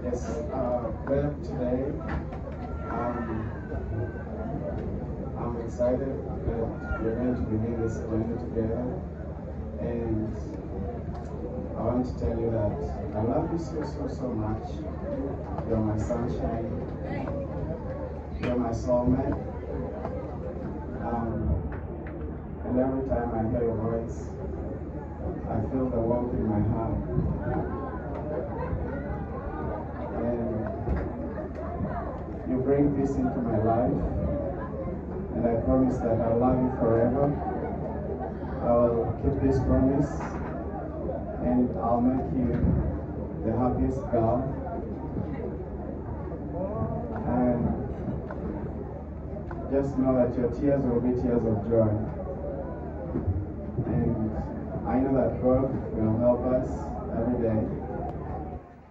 Yes, well, today I'm excited that we're going to begin this journey together, and I want to tell you that I love you so much. You're my sunshine. You're my soulmate. And every time I hear your voice, I feel the warmth in my heart. And you bring peace into my life. And I promise that I'll love you forever. I will keep this promise. And I'll make you the happiest girl. And just know that your tears will be tears of joy. And I know that God will help us every day.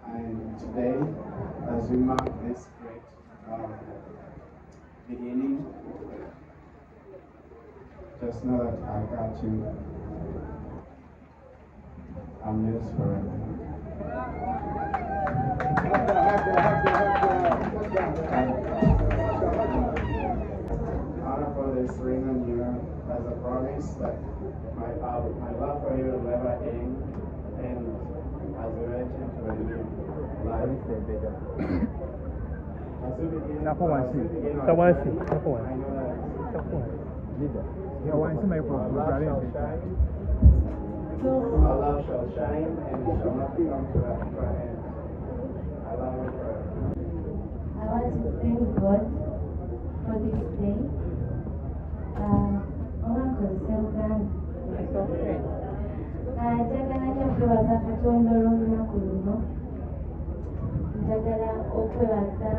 And today, as we mark this great beginning, just know that I got you. I'm yours forever. Honor for this ring on you as a promise that my love for you will never end, and as we enter into a new life, as we begin, I know that our love shall shine, and it shall not come to an end. I love you forever. I want to thank God for this day. Njagala nnyo okwebaza Katonda olw'olunaku luno. Njagala okwebaza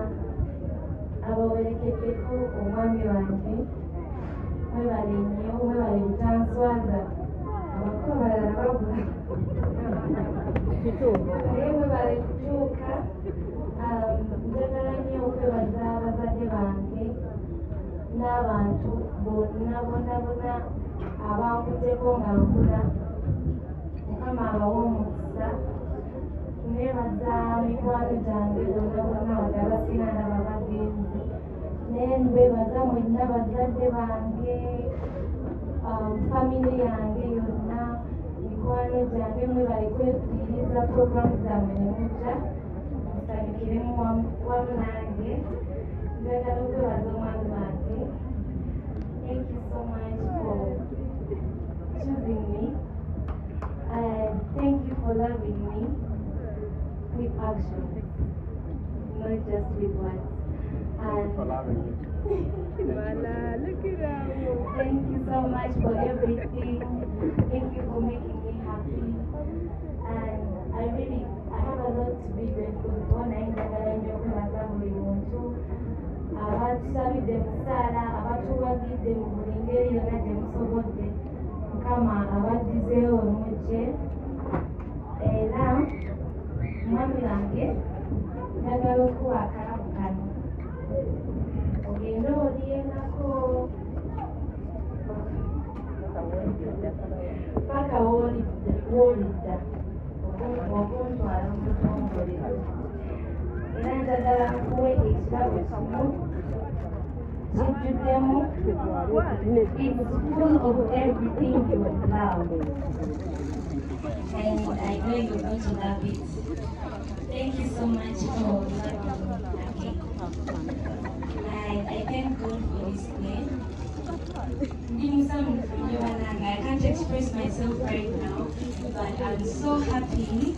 abawerekeddeko omwami wange. Mwebale nnyo, mwebale butanswaza. Abakulu balala babula. Naye mwebale kutuuka. Njagala nnyo okwebaza abazadde bange n'abantu bonna abankuddeko nga nkula. Mukama abawa omukisa. Neebaza mikwano gyange bonna wadde abasina ndaba bagenzi. Naye mbebaza mwenna bazadde bange, famire yange yonna, mikwano gyange mwebale kwefuyiriza puroguramu zammwe ne mujja musanyukiremu wamu nange. Njagala okwebaza omwami wange. Thank you so much for choosing me. Thank you for loving me with action, not just with words. And For loving you. thank you so much for everything. Thank you for making me happy. And I have a lot to be grateful for. Njagala nnyo okwebaza buli muntu abatusabidde mu ssaala, abatuwagidde mu buli ngeri yonna gye musobodde. Mukama abaddizeewo mujje. Era mwami wange njagala okuwa akalabu kano. Ogenda olyengako paka w'olidda okuntwala mu butongole. Era njagala nkuwe ekirabo kimu kijjuddemu. It's full of everything you would love. And I know you're going to love it. Thank you so much for loving me. I thank God for this day. I can't express myself right now, but I'm so happy.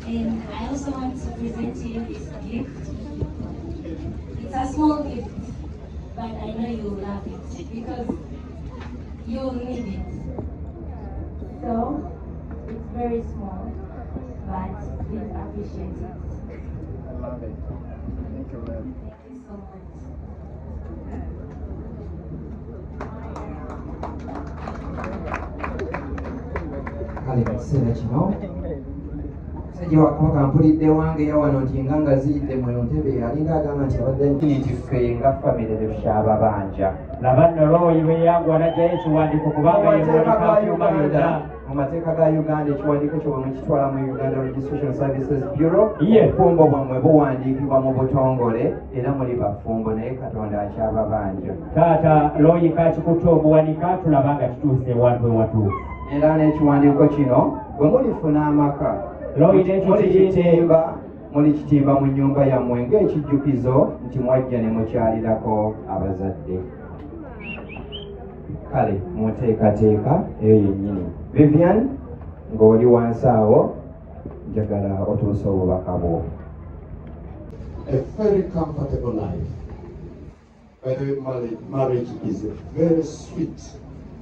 And I also want to present to you this gift. It's a small gift, but I know you'll love it because you'll need it. So, it's very small, but please appreciate it. I love it. Thank you, man. Thank you so much. Kale mu kiseera kino musajja wa Kabaka mpulidde wange yawano nti nga ziyidde mu ntebe alinga agamba nti abadde nti ffe nga famire tetukyababanja. Laba nno Roho bwe yangwa n'ajjayo ekiwandiiko kubanga ye mwoleka byuma byonna mu mateeka ga Uganda ekiwandiiko ekyo bwe mukitwala mu Uganda Registration Services Bureau Yes. obufumbo bwammwe buwandiikibwa mu butongole era muli bafumbo naye Katonda akyababanja. taata looyika akikutte obuwanika tulaba nga kituuse ewantu ewatuufu. Era n'ekiwandiiko kino bwe mulifuna amaka Looyina ekyo mulikitimba mu nnyumba yammwe ng'ekijjukizo nti mwajja ne mukyalirako abazadde. Kale muteekateeka eyo yennyini. Vivian ng'oli wansi awo njagala otuuse obubaka bwo. A very comfortable life. By the way, marriage is a very sweet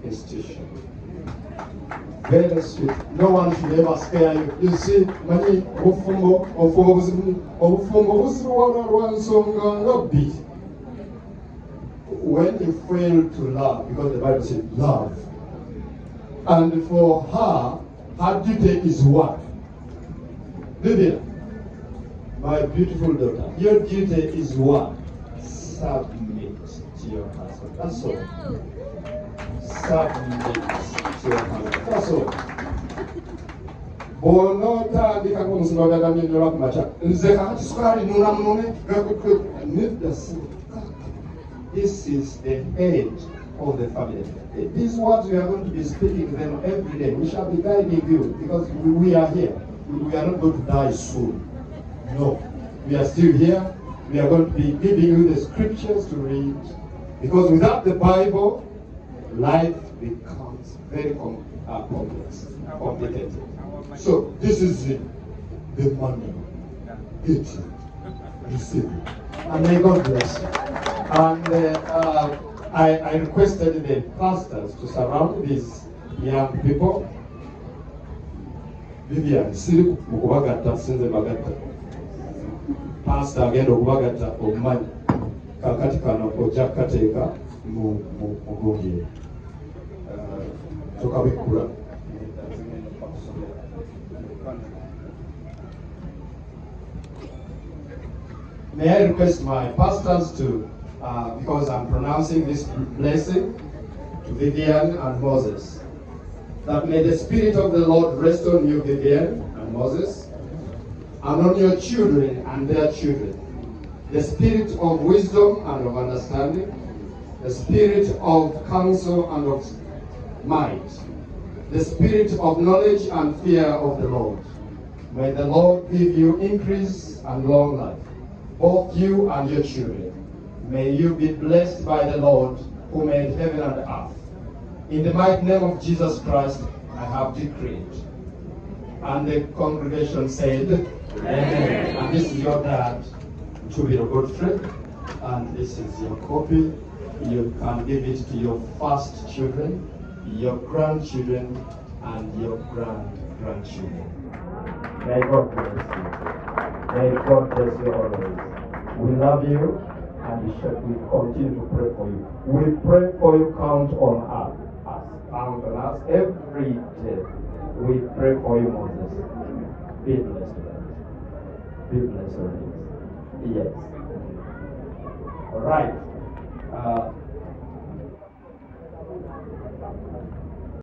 institution. Very sweet. No one should ever scare you. You see, many obufumbo bwansonga ngabbi. When you fail to love, because the Bible says love, and for her duty is what? Vivian, my beautiful daughter, your duty is what? Submit to your husband. That's all. Submit to your husband. That's all. Bonotandika ng'omusumba byagamyenyola ku makya nze kakati sukali nula munone this is the head of the family. This is what we are going to be speaking to them every day. We shall be guiding you because we are here. We are not going to die soon. No. We are still here. We are going to be giving you the scriptures to read. Because without the Bible, life becomes very complex, complicated. So this is the money. Get it. Receive it. And may God bless you. And I requested the pastors to surround these young people. Vivian, siri mukubagatta sinze bagatta. Pastor agenda okubagatta omumanyi. Kakati kano ojja kukateeka mu gonge. Tokabikula. May I request my pastors to, because I'm pronouncing this blessing to Vivian and Moses, that may the Spirit of the Lord rest on you, Vivian and Moses, and on your children and their children. The spirit of wisdom and of understanding, the spirit of counsel and of might, the spirit of knowledge and fear of the Lord. May the Lord give you increase and long life, both you and your children. May you be blessed by the Lord who made heaven and earth. In the mighty name of Jesus Christ, I have decreed. And the congregation said, Amen. And this is your dad, to be a good friend, and this is your copy. You can give it to your first children, your grandchildren, and your grandchildren. May God bless you. May God bless you always. We love you, and we continue to pray for you. We pray for you. Count on us. Count on us every day. We pray for you, Moses. Be blessed. Be blessed. Yes. All right.